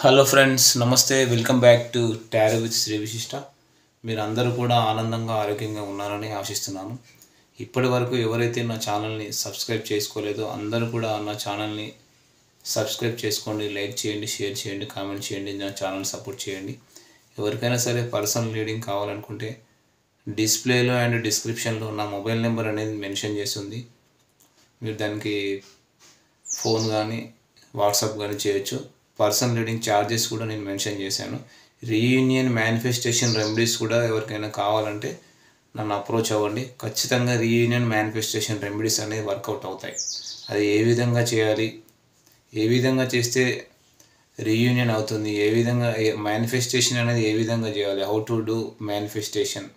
Hello friends, నమస్తే. Welcome back to tarot with Shri Vishishta. మీరు అందరూ కూడా ఆనందంగా ఆరోగ్యంగా ఉన్నారని ఆశిస్తున్నాను. ఇప్పటి వరకు ఎవరైతే నా ఛానల్ని సబ్స్క్రైబ్ చేసుకోలేదో అందరూ కూడా నా ఛానల్ని సబ్స్క్రైబ్ చేసుకోండి, లైక్ చేయండి, షేర్ చేయండి, కామెంట్ చేయండి, నా ఛానల్ సపోర్ట్ చేయండి. ఎవరికైనా సరే పర్సనల్ రీడింగ్ కావాలనుకుంటే డిస్ప్లేలో అండ్ డిస్క్రిప్షన్లో నా మొబైల్ నెంబర్ అనేది మెన్షన్ చేస్తుంది. మీరు దానికి ఫోన్ కానీ వాట్సాప్ కానీ చేయొచ్చు. పర్సనల్ రీడింగ్ ఛార్జెస్ కూడా నేను మెన్షన్ చేశాను. రీయూనియన్ మేనిఫెస్టేషన్ రెమెడీస్ కూడా ఎవరికైనా కావాలంటే నన్ను అప్రోచ్ అవ్వండి. ఖచ్చితంగా రీయూనియన్ మేనిఫెస్టేషన్ రెమెడీస్ అనేవి వర్కౌట్ అవుతాయి. అది ఏ విధంగా చేయాలి, ఏ విధంగా చేస్తే రీయూనియన్ అవుతుంది, ఏ విధంగా మేనిఫెస్టేషన్ అనేది ఏ విధంగా చేయాలి, హౌ టు డూ మేనిఫెస్టేషన్,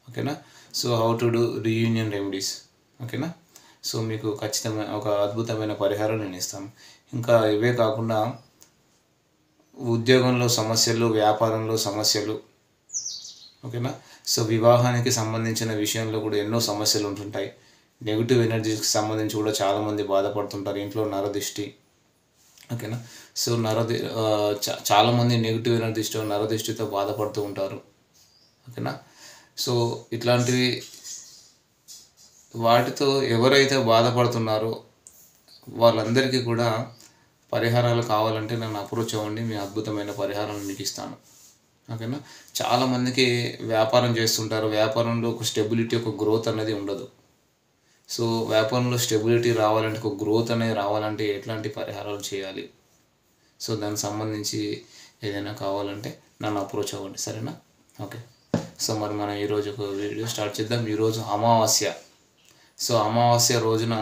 ఓకేనా. So how to do reunion remedies, ఓకేనా. సో మీకు ఖచ్చితమైన ఒక అద్భుతమైన పరిహారం నేను ఇస్తాను. ఇంకా ఇవే కాకుండా ఉద్యోగంలో సమస్యలు, వ్యాపారంలో సమస్యలు, ఓకేనా. సో వివాహానికి సంబంధించిన విషయంలో కూడా ఎన్నో సమస్యలు ఉంటుంటాయి. నెగిటివ్ ఎనర్జీకి సంబంధించి కూడా చాలామంది బాధపడుతుంటారు. ఇంట్లో నరదిష్టి, ఓకేనా. సో చాలామంది నెగిటివ్ ఎనర్జీతో నరదిష్టితో బాధపడుతూ ఉంటారు, ఓకేనా. సో ఇట్లాంటివి వాటితో ఎవరైతే బాధపడుతున్నారో వాళ్ళందరికీ కూడా పరిహారాలు కావాలంటే నన్ను అప్రోచ్ అవ్వండి. మీ అద్భుతమైన పరిహారాలను మీకు ఇస్తాను, ఓకేనా. చాలామందికి వ్యాపారం చేస్తుంటారు, వ్యాపారంలో ఒక స్టెబిలిటీ, ఒక గ్రోత్ అనేది ఉండదు. సో వ్యాపారంలో స్టెబిలిటీ రావాలంటే, ఒక గ్రోత్ అనేది రావాలంటే ఎట్లాంటి పరిహారాలు చేయాలి, సో దానికి సంబంధించి ఏదైనా కావాలంటే నన్ను అప్రోచ్ అవ్వండి, సరేనా. ఓకే. సో మరి మనం ఈరోజు ఒక వీడియో స్టార్ట్ చేద్దాం. ఈరోజు అమావాస్య. సో అమావాస్య రోజున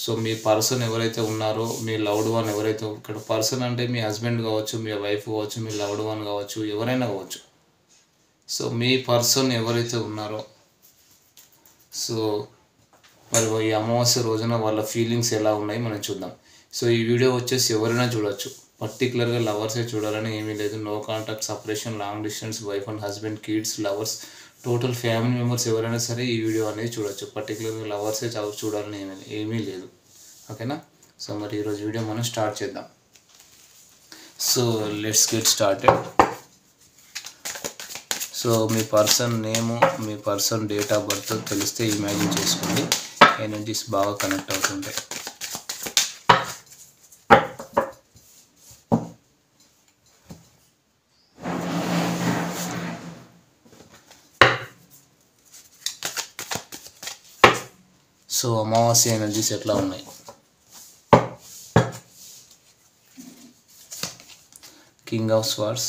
సో మీ పర్సన్ ఎవరైతే ఉన్నారో, మీ లవ్డ్ వన్ ఎవరైతే, ఇక్కడ పర్సన్ అంటే మీ హస్బెండ్ కావచ్చు, మీ వైఫ్ కావచ్చు, మీ లవ్డ్ వన్ కావచ్చు, ఎవరైనా కావచ్చు. సో మీ పర్సన్ ఎవరైతే ఉన్నారో సో మరి ఈ అమావాస్య రోజున వాళ్ళ ఫీలింగ్స్ ఎలా ఉన్నాయి మనం చూద్దాం. సో ఈ వీడియో వచ్చేసి ఎవరైనా చూడొచ్చు, పర్టికులర్గా లవర్సే చూడాలని ఏమీ లేదు. No contact, separation, long distance, wife and husband, kids, lovers, total family members ఎవరైనా సరే ఈ వీడియో అనేది చూడొచ్చు. పర్టికులర్గా లవర్సే చూడాలని ఏమీ లేదు, ఓకేనా. సో మరి ఈరోజు వీడియో మనం స్టార్ట్ చేద్దాం. So let's get started. So మీ పర్సన్ నేము, మీ పర్సన్ డేట్ ఆఫ్ బర్త్ తెలిస్తే ఇమాజిన్ చేసుకోండి. ఎనర్జీస్ బాగా కనెక్ట్ అవుతుంటాయి. సో అమావాస్య ఎనర్జీస్ ఎట్లా ఉన్నాయి? King of swords,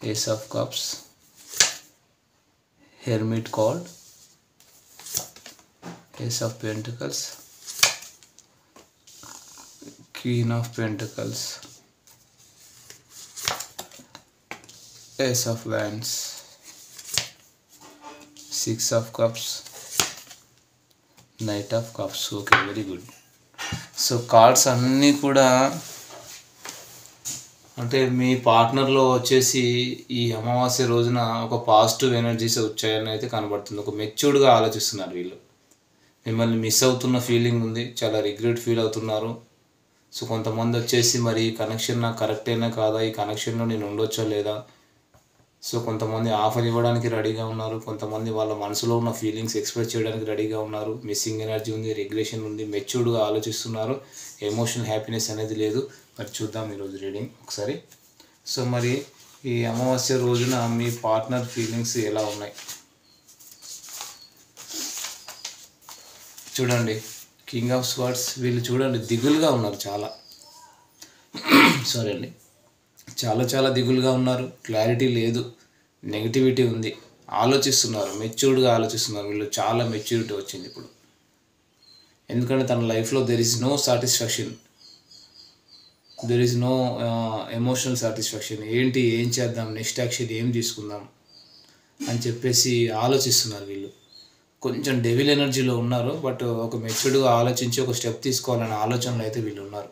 ace of cups, hermit card, ace of pentacles, queen of pentacles, ace of wands, six of cups, knight of cups. Okay, very good. So cards అన్నీ కూడా అంటే మీ పార్ట్నర్లో వచ్చేసి ఈ అమావాస్య రోజున ఒక పాజిటివ్ ఎనర్జీస్ వచ్చాయని అయితే కనబడుతుంది. ఒక మెచ్యూర్డ్గా ఆలోచిస్తున్నారు వీళ్ళు. మిమ్మల్ని మిస్ అవుతున్న ఫీలింగ్ ఉంది, చాలా రిగ్రెట్ ఫీల్ అవుతున్నారు. సో కొంతమంది వచ్చేసి మరి ఈ కనెక్షన్ నాకు కరెక్ట్ అయినా కాదా, ఈ కనెక్షన్లో నేను ఉండొచ్చా లేదా. సో కొంతమంది ఆఫర్ ఇవ్వడానికి రెడీగా ఉన్నారు, కొంతమంది వాళ్ళ మనసులో ఉన్న ఫీలింగ్స్ ఎక్స్ప్రెస్ చేయడానికి రెడీగా ఉన్నారు. మిస్సింగ్ ఎనర్జీ ఉంది, రిగ్రెషన్ ఉంది, మెచ్యూర్డ్గా ఆలోచిస్తున్నారు. ఎమోషనల్ హ్యాపీనెస్ అనేది లేదు. మరి చూద్దాం ఈరోజు రీడింగ్ ఒకసారి. సో మరి ఈ అమావాస్య రోజున మీ పార్ట్నర్ ఫీలింగ్స్ ఎలా ఉన్నాయి చూడండి. కింగ్ ఆఫ్ స్వార్డ్స్, వీళ్ళు చూడండి దిగులుగా ఉన్నారు చాలా. సారీ అండి, చాలా దిగులుగా ఉన్నారు. క్లారిటీ లేదు, నెగిటివిటీ ఉంది, ఆలోచిస్తున్నారు, మెచ్యూర్డ్గా ఆలోచిస్తున్నారు. వీళ్ళు చాలా మెచ్యూరిటీ వచ్చింది ఇప్పుడు. ఎందుకంటే తన లైఫ్లో there is no satisfaction, there is no emotional satisfaction. ఏంటి, ఏం చేద్దాం, నెక్స్ట్ యాక్షన్ ఏం తీసుకుందాం అని చెప్పేసి ఆలోచిస్తున్నారు వీళ్ళు. కొంచెం డెవిల్ ఎనర్జీలో ఉన్నారు, బట్ ఒక మెచ్యూర్డ్గా ఆలోచించి ఒక స్టెప్ తీసుకోవాలనే ఆలోచనలో అయితే వీళ్ళు ఉన్నారు.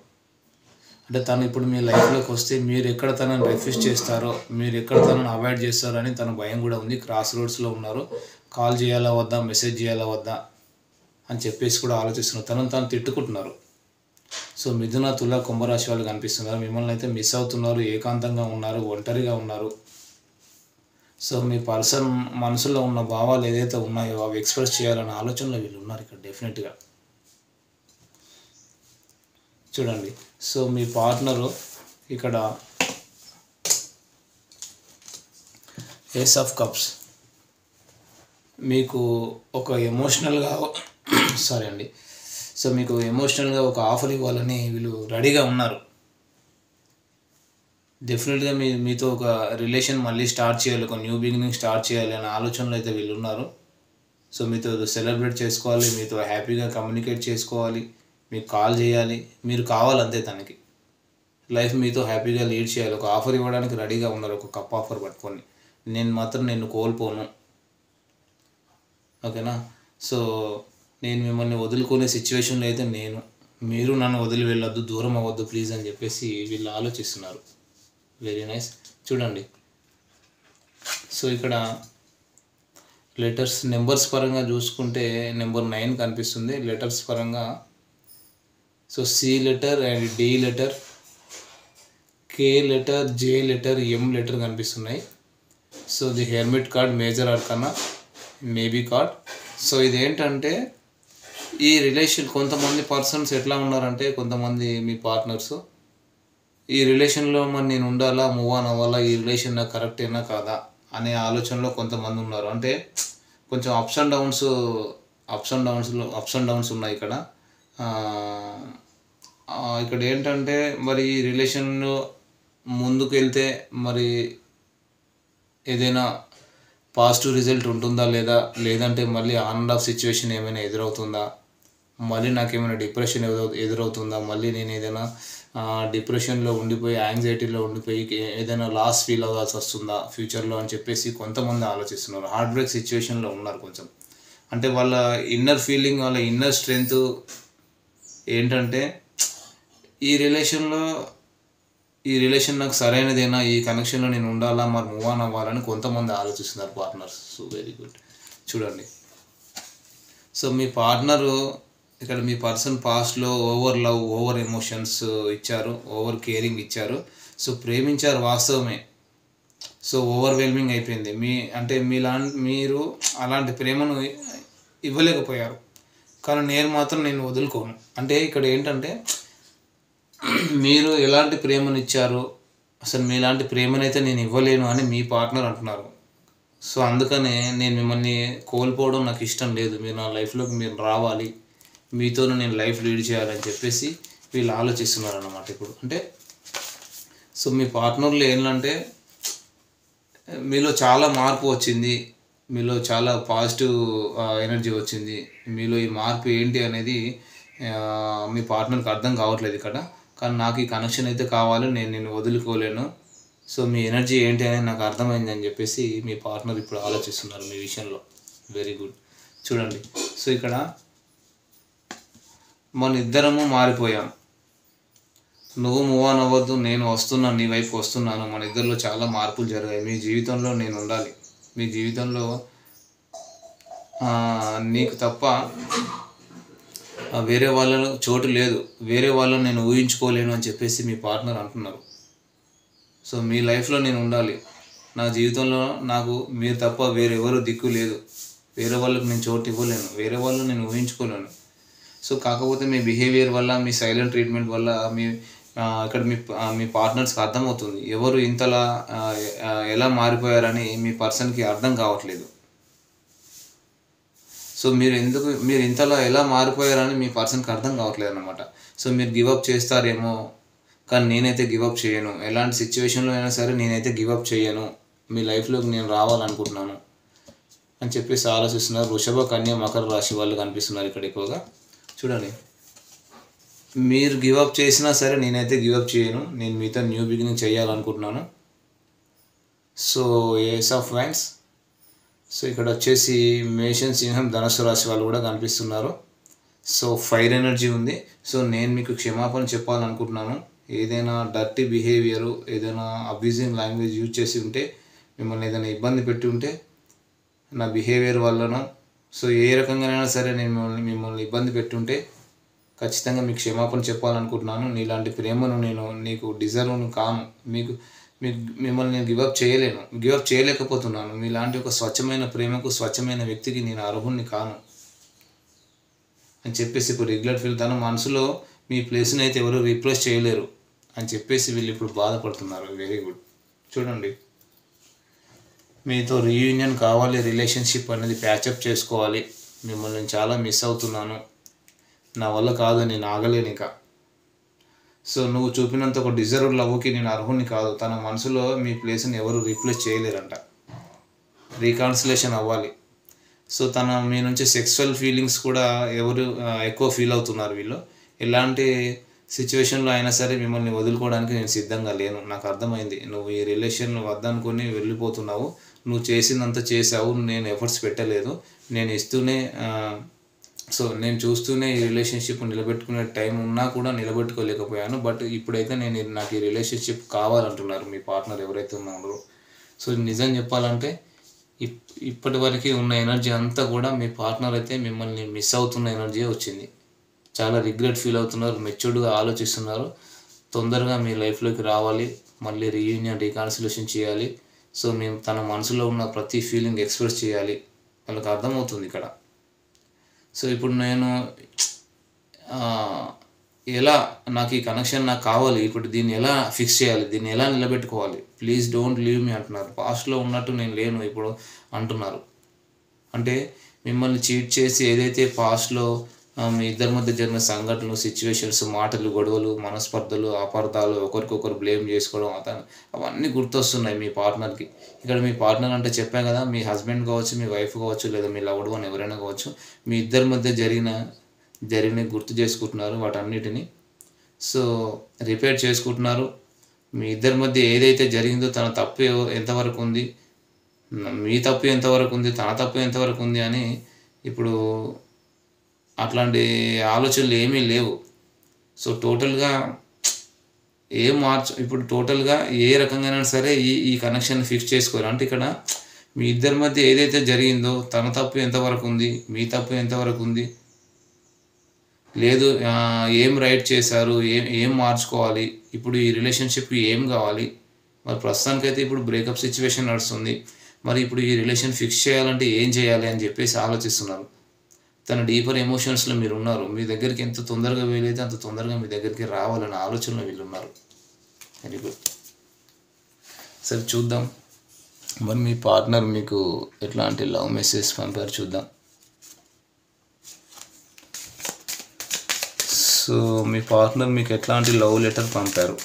అంటే తను ఇప్పుడు మీ లైఫ్లోకి వస్తే మీరు ఎక్కడ తనని రిఫ్యూజ్ చేస్తారో, మీరు ఎక్కడ తనని అవాయిడ్ చేస్తారో అని తన భయం కూడా ఉంది. క్రాస్ రోడ్స్లో ఉన్నారు. కాల్ చేయాలా వద్దా, మెసేజ్ చేయాలా వద్దా అని చెప్పేసి కూడా ఆలోచిస్తున్నారు. తనను తాను తిట్టుకుంటున్నారు. సో మిథున, తుల, కుంభరాశి వాళ్ళు కనిపిస్తున్నారు. మిమ్మల్ని అయితే మిస్ అవుతున్నారు, ఏకాంతంగా ఉన్నారు, ఒంటరిగా ఉన్నారు. సో మీ పర్సన్ మనసులో ఉన్న భావాలు ఏదైతే ఉన్నాయో అవి ఎక్స్ప్రెస్ చేయాలనే ఆలోచనలో వీళ్ళు ఉన్నారు ఇక్కడ డెఫినెట్గా. చూడండి, సో మీ పార్ట్నరు ఇక్కడ ఏస్ ఆఫ్ కప్స్ మీకు ఒక ఎమోషనల్గా సారీ అండి, సో మీకు ఎమోషనల్గా ఒక ఆఫర్ ఇవ్వాలని వీళ్ళు రెడీగా ఉన్నారు. డెఫినెట్గా మీతో ఒక రిలేషన్ మళ్ళీ స్టార్ట్ చేయాలి, ఒక న్యూ బిగినింగ్ స్టార్ట్ చేయాలి అనే ఆలోచనలో అయితే వీళ్ళు ఉన్నారు. సో మీతో సెలబ్రేట్ చేసుకోవాలి, మీతో హ్యాపీగా కమ్యూనికేట్ చేసుకోవాలి, మీకు కాల్ చేయాలి, మీరు కావాలంతే తనకి. లైఫ్ మీతో హ్యాపీగా లీడ్ చేయాలి, ఒక ఆఫర్ ఇవ్వడానికి రెడీగా ఉన్నారు, ఒక కప్ ఆఫర్ పట్టుకొని. నేను మాత్రం నిన్ను కోల్పోను, ఓకేనా. సో నేను మిమ్మల్ని వదులుకునే సిచ్యువేషన్లో అయితే మీరు నన్ను వదిలి వెళ్ళొద్దు, దూరం అవ్వద్దు ప్లీజ్ అని చెప్పేసి వీళ్ళు ఆలోచిస్తున్నారు. Very nice. చూడండి, సో ఇక్కడ లెటర్స్ నెంబర్స్ పరంగా చూసుకుంటే నెంబర్ 9 కనిపిస్తుంది లెటర్స్ పరంగా. So C letter and D letter, K letter, J letter, M letter కనిపిస్తున్నాయి. So the hermit card, major arcana, maybe card. So ఇదేంటంటే ఈ రిలేషన్ కొంతమంది పర్సన్స్ ఎట్లా ఉన్నారంటే, కొంతమంది మీ పార్ట్నర్స్ ఈ రిలేషన్లో మరి నేను ఉండాలా, మూవ్ ఆన్ అవ్వాలా, ఈ రిలేషన్ నాకు కరెక్టేనా కాదా అనే ఆలోచనలో కొంతమంది ఉన్నారు. అంటే కొంచెం అప్స్ అండ్ డౌన్స్ ఉన్నాయి ఇక్కడ. ఇక్కడ ఏంటంటే మరి ఈ రిలేషన్ ముందుకు వెళ్తే మరి ఏదైనా పాజిటివ్ రిజల్ట్ ఉంటుందా లేదంటే మళ్ళీ ఆన్ అండ్ ఆఫ్ సిచ్యువేషన్ ఏమైనా ఎదురవుతుందా, మళ్ళీ నాకేమైనా డిప్రెషన్ ఎదురవుతుందా, మళ్ళీ నేను ఏదైనా డిప్రెషన్లో ఉండిపోయి, యాంగ్జైటీలో ఉండిపోయి ఏదైనా లాస్ ఫీల్ అవ్వాల్సి వస్తుందా ఫ్యూచర్లో అని చెప్పేసి కొంతమంది ఆలోచిస్తున్నారు. హార్ట్ బ్రేక్ సిచ్యువేషన్లో ఉన్నారు కొంచెం. అంటే వాళ్ళ ఇన్నర్ ఫీలింగ్, వాళ్ళ ఇన్నర్ స్ట్రెంగ్త్ ఏంటంటే ఈ రిలేషన్ నాకు సరైనదేనా, ఈ కనెక్షన్లో నేను ఉండాలా, మరి మూవ్ ఆన్ అవ్వాలని కొంతమంది ఆలోచిస్తున్నారు పార్ట్నర్స్. So very good. చూడండి, సో మీ పార్ట్నరు ఇక్కడ మీ పర్సన్ పాస్ట్లో ఓవర్ లవ్, ఓవర్ ఎమోషన్స్ ఇచ్చారు, ఓవర్ కేరింగ్ ఇచ్చారు. సో ప్రేమించారు వాస్తవమే, సో ఓవర్వెల్మింగ్ అయిపోయింది. మీరు అలాంటి ప్రేమను ఇవ్వలేకపోయారు. కానీ నేను వదులుకోను. అంటే ఇక్కడ ఏంటంటే మీరు ఎలాంటి ప్రేమను ఇచ్చారు, అసలు మీలాంటి ప్రేమనైతే నేను ఇవ్వలేను అని మీ పార్ట్నర్ అంటున్నారు. సో అందుకనే నేను మిమ్మల్ని కోల్పోవడం నాకు ఇష్టం లేదు, మీరు నా లైఫ్లోకి మీరు రావాలి, మీతోనే నేను లైఫ్ లీడ్ చేయాలని చెప్పేసి వీళ్ళు ఆలోచిస్తున్నారు అన్నమాట ఇప్పుడు. అంటే సో మీ పార్ట్నర్లు ఏంటంటే మీలో చాలా మార్పు వచ్చింది, మీలో చాలా పాజిటివ్ ఎనర్జీ వచ్చింది. మీలో ఈ మార్పు ఏంటి అనేది మీ పార్ట్నర్కి అర్థం కావట్లేదు ఇక్కడ. కానీ నాకు ఈ కనెక్షన్ అయితే కావాలి, నేను వదులుకోలేను, సో మీ ఎనర్జీ ఏంటి అనేది నాకు అర్థమైంది అని చెప్పేసి మీ పార్ట్నర్ ఇప్పుడు ఆలోచిస్తున్నారు మీ విషయంలో. Very good. చూడండి, సో ఇక్కడ మన ఇద్దరము మారిపోయాం, నువ్వు మూవ్ ఆన్ అవ్వద్దు, నేను వస్తున్నాను, నీ వైపు వస్తున్నాను, మన ఇద్దరిలో చాలా మార్పులు జరిగాయి. మీ జీవితంలో నేను ఉండాలి, మీ జీవితంలో నీకు తప్ప వేరే వాళ్ళలో చోటు లేదు, వేరే వాళ్ళని నేను ఊహించుకోలేను అని చెప్పేసి మీ పార్ట్నర్ అంటున్నారు. సో మీ లైఫ్లో నేను ఉండాలి, నా జీవితంలో నాకు మీరు తప్ప వేరెవరు దిక్కు లేదు, వేరే వాళ్ళకి నేను చోటు ఇవ్వలేను, వేరే వాళ్ళని నేను ఊహించుకోలేను. సో కాకపోతే మీ బిహేవియర్ వల్ల, మీ సైలెంట్ ట్రీట్మెంట్ వల్ల ఇక్కడ మీ పార్ట్నర్స్కి అర్థమవుతుంది ఎవరు ఇంతలా ఎలా మారిపోయారని మీ పర్సన్కి అర్థం కావట్లేదు. సో మీరు ఇంతలా ఎలా మారిపోయారని మీ పర్సన్కి అర్థం కావట్లేదు అన్నమాట. సో మీరు గివప్ చేస్తారేమో, కానీ నేనైతే గివప్ చేయను, ఎలాంటి సిచ్యువేషన్లో అయినా సరే నేనైతే గివప్ చేయను, మీ లైఫ్లోకి నేను రావాలనుకుంటున్నాను అని చెప్పేసి ఆలోచిస్తున్నారు. వృషభ, కన్య, మకర రాశి వాళ్ళు కనిపిస్తున్నారు ఇక్కడ ఎక్కువగా. చూడండి, మీరు గివప్ చేసినా సరే నేనైతే గివప్ చేయను, నేను మీతో న్యూ బిగినింగ్ చేయాలనుకుంటున్నాను. So ace of vines. So ఇక్కడ వచ్చేసి మేషం, సింహం, ధనుస్సు రాశి వాళ్ళు కూడా కనిపిస్తున్నారు. సో ఫైర్ ఎనర్జీ ఉంది. సో నేను మీకు క్షమాపణ చెప్పాలనుకుంటున్నాను. ఏదైనా డర్టీ బిహేవియరు, ఏదైనా అబ్యూజింగ్ లాంగ్వేజ్ యూజ్ చేసి ఉంటే, మిమ్మల్ని ఏదైనా ఇబ్బంది పెట్టి ఉంటే నా బిహేవియర్ వల్లనో, సో ఏ రకంగానైనా సరే నేను మిమ్మల్ని ఇబ్బంది పెట్టుంటే ఖచ్చితంగా మీకు క్షమాపణ చెప్పాలనుకుంటున్నాను. నీలాంటి ప్రేమను నేను నీకు డిజర్వ్‌ను కాను. మీకు మీకు మిమ్మల్ని నేను గివ్ అప్ చేయలేకపోతున్నాను. మీలాంటి ఒక స్వచ్ఛమైన ప్రేమకు, స్వచ్ఛమైన వ్యక్తికి నేను అర్హుడిని కాను అని చెప్పేసి ఇప్పుడు రిగ్రెట్ ఫీల్. తన మనసులో మీ ప్లేస్‌ని అయితే ఎవరు రీప్లేస్ చేయలేరు అని చెప్పేసి వీళ్ళు ఇప్పుడు బాధపడుతున్నారు. Very good. చూడండి, మీతో రీయూనియన్ కావాలి, రిలేషన్షిప్ అనేది ప్యాచప్ చేసుకోవాలి. మిమ్మల్ని నేను చాలా మిస్ అవుతున్నాను, నా వల్ల కాదు, నేను ఆగలేను ఇక. సో నువ్వు చూపినంత ఒక డిజర్వ్డ్ లవ్కి నేను అర్హుని కాదు. తన మనసులో మీ ప్లేస్ని ఎవరు రీప్లేస్ చేయలేరంట. రీకాన్సిలేషన్ అవ్వాలి. సో మీ నుంచి సెక్సువల్ ఫీలింగ్స్ కూడా ఎవరు ఎక్కువ ఫీల్ అవుతున్నారు వీళ్ళు. ఎలాంటి సిచ్యువేషన్లో అయినా సరే మిమ్మల్ని వదులుకోవడానికి నేను సిద్ధంగా లేను. నాకు అర్థమైంది, నువ్వు ఈ రిలేషన్ వద్దనుకొని వెళ్ళిపోతున్నావు. నువ్వు చేసిందంతా చేసావు, నేను ఎఫర్ట్స్ పెట్టలేదు. నేను ఇస్తూనే నేను చూస్తూనే ఈ రిలేషన్షిప్ నిలబెట్టుకునే టైం ఉన్నా కూడా నిలబెట్టుకోలేకపోయాను. బట్ ఇప్పుడైతే నాకు ఈ రిలేషన్షిప్ కావాలంటున్నారు మీ పార్ట్నర్ ఎవరైతే ఉన్నారో. సో నిజం చెప్పాలంటే ఇప్పటి వరకు ఉన్న ఎనర్జీ అంతా కూడా మీ పార్ట్నర్ అయితే మిమ్మల్ని మిస్ అవుతున్న ఎనర్జీ వచ్చింది. చాలా రిగ్రెట్ ఫీల్ అవుతున్నారు, మెచ్యూర్డ్గా ఆలోచిస్తున్నారు. తొందరగా మీ లైఫ్లోకి రావాలి, మళ్ళీ రీయూనియన్, రీకాన్సిలేషన్ చేయాలి. సో మేము తన మనసులో ఉన్న ప్రతి ఫీలింగ్ ఎక్స్ప్రెస్ చేయాలి. వాళ్ళకి అర్థమవుతుంది ఇక్కడ. సో ఇప్పుడు నేను ఎలా, నాకు ఈ కనెక్షన్ నాకు కావాలి, ఇప్పుడు దీన్ని ఎలా ఫిక్స్ చేయాలి, దీన్ని ఎలా నిలబెట్టుకోవాలి, ప్లీజ్ డోంట్ లీవ్ మీ అంటున్నారు. పాస్ట్లో ఉన్నట్టు నేను లేను ఇప్పుడు అంటున్నారు. అంటే మిమ్మల్ని చీట్ చేసి ఏదైతే పాస్ట్లో మీ ఇద్దరి మధ్య జరిగిన సంఘటనలు, సిచ్యువేషన్స్, మాటలు, గొడవలు, మనస్పర్ధలు, అపార్థాలు, ఒకరికొకరు బ్లేమ్ చేసుకోవడం, అవన్నీ గుర్తొస్తున్నాయి మీ పార్ట్నర్కి. ఇక్కడ మీ పార్ట్నర్ అంటే చెప్పాను కదా, మీ హస్బెండ్ కావచ్చు, మీ వైఫ్ కావచ్చు, లేదా మీ లవ్డ్ వన్ ఎవరైనా కావచ్చు. మీ ఇద్దరి మధ్య జరిగిన గుర్తు చేసుకుంటున్నారు వాటన్నిటిని. సో రిపేర్ చేసుకుంటున్నారు. మీ ఇద్దరి మధ్య ఏదైతే జరిగిందో తన తప్పు ఎంతవరకు ఉంది, మీ తప్పు ఎంతవరకు ఉంది, తన తప్పు ఎంతవరకు ఉంది అని ఇప్పుడు అట్లాంటి ఆలోచనలు ఏమీ లేవు. సో టోటల్గా ఇప్పుడు టోటల్గా ఏ రకంగా సరే ఈ కనెక్షన్ ఫిక్స్ చేసుకోవాలి. అంటే ఇక్కడ మీ ఇద్దరి మధ్య ఏదైతే జరిగిందో తన తప్పు ఎంతవరకు ఉంది, మీ తప్పు ఎంతవరకు ఉంది, లేదు ఏం రైట్ చేశారు, ఏం మార్చుకోవాలి, ఇప్పుడు ఈ రిలేషన్షిప్కి ఏం కావాలి. మరి ప్రస్తుతానికైతే ఇప్పుడు బ్రేకప్ సిచ్యువేషన్ నడుస్తుంది. మరి ఇప్పుడు ఈ రిలేషన్ ఫిక్స్ చేయాలంటే ఏం చేయాలి అని చెప్పేసి ఆలోచిస్తున్నారు. తన డీపర్ ఎమోషన్స్లో మీరు ఉన్నారు. మీ దగ్గరికి ఎంత తొందరగా వీలైతే అంత తొందరగా మీ దగ్గరికి రావాలనే ఆలోచనలో వీళ్ళు ఉన్నారు. Very good. సరే చూద్దాం మరి మీ పార్ట్నర్ మీకు ఎట్లాంటి లవ్ మెసేజ్ పంపారు చూద్దాం. సో మీ పార్ట్నర్ మీకు ఎట్లాంటి లవ్ లెటర్ పంపారు?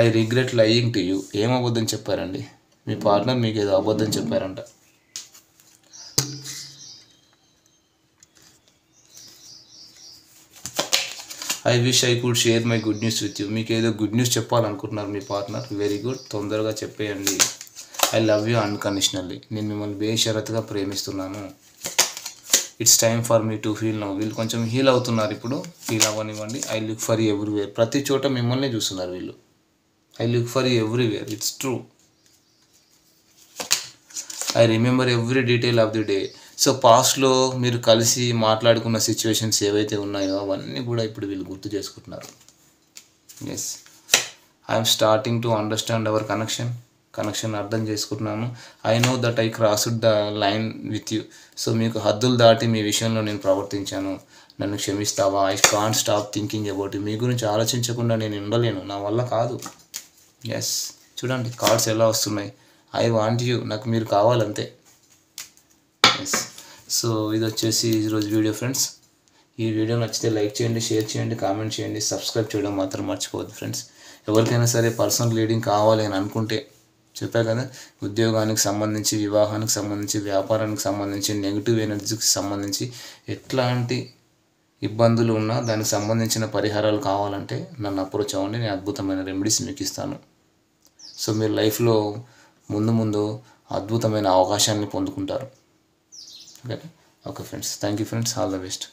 I regret lying to you. ఏం అబద్ధం చెప్పారండి? మీ పార్ట్నర్ మీకు ఏదో అబద్ధం చెప్పారంట. I wish I could share my good news with you. మీకు ఏదో గుడ్ న్యూస్ చెప్పాలనుకుంటున్నారు మీ పార్ట్నర్. వెరీ గుడ్, తొందరగా చెప్పేయండి. I love you unconditionally. నేను మిమ్మల్ని బేషరతుగా ప్రేమిస్తున్నాను. It's time for me to feel now. వీళ్ళు కొంచెం హీల్ అవుతున్నారు ఇప్పుడు, ఫీల్ అవ్వనివ్వండి. I look for you everywhere. ప్రతి చోట మిమ్మల్ని చూస్తున్నారు వీళ్ళు. I look for you everywhere. It's true. I remember every detail of the day. So పాస్ట్లో మీరు కలిసి మాట్లాడుకున్న సిచ్యువేషన్స్ ఏవైతే ఉన్నాయో అవన్నీ కూడా ఇప్పుడు వీళ్ళు గుర్తు చేసుకుంటున్నారు. Yes, I'm starting to understand our connection అర్థం చేసుకుంటున్నాను. I know that I crossed the line with you. So మీకు హద్దులు దాటి మీ విషయంలో నేను ప్రవర్తించాను, నన్ను క్షమిస్తావా? I can't stop thinking about you. మీ గురించి ఆలోచించకుండా నేను ఉండలేను, నా వల్ల కాదు. ఎస్, చూడండి కార్డ్స్ ఎలా వస్తున్నాయి. ఐ వాంట్ యూ, నాకు మీరు కావాలంతే. ఎస్. సో ఇది వచ్చేసి ఈరోజు వీడియో ఫ్రెండ్స్. ఈ వీడియో నచ్చితే లైక్ చేయండి, షేర్ చేయండి, కామెంట్ చేయండి, సబ్స్క్రైబ్ చేయడం మాత్రం మర్చిపోవద్దు ఫ్రెండ్స్. ఎవరికైనా సరే పర్సనల్ రీడింగ్ కావాలి అని అనుకుంటే చెప్పా కదా, ఉద్యోగానికి సంబంధించి, వివాహానికి సంబంధించి, వ్యాపారానికి సంబంధించి, నెగిటివ్ ఎనర్జీకి సంబంధించి ఎట్లాంటి ఇబ్బందులు ఉన్నా దానికి సంబంధించిన పరిహారాలు కావాలంటే నన్ను అప్రోచ్ అవ్వండి. నేను అద్భుతమైన రెమెడీస్ మీకు ఇస్తాను. సో మీరు లైఫ్లో ముందు అద్భుతమైన అవకాశాన్ని పొందుకుంటారు. Okay friends, thank you friends, all the best.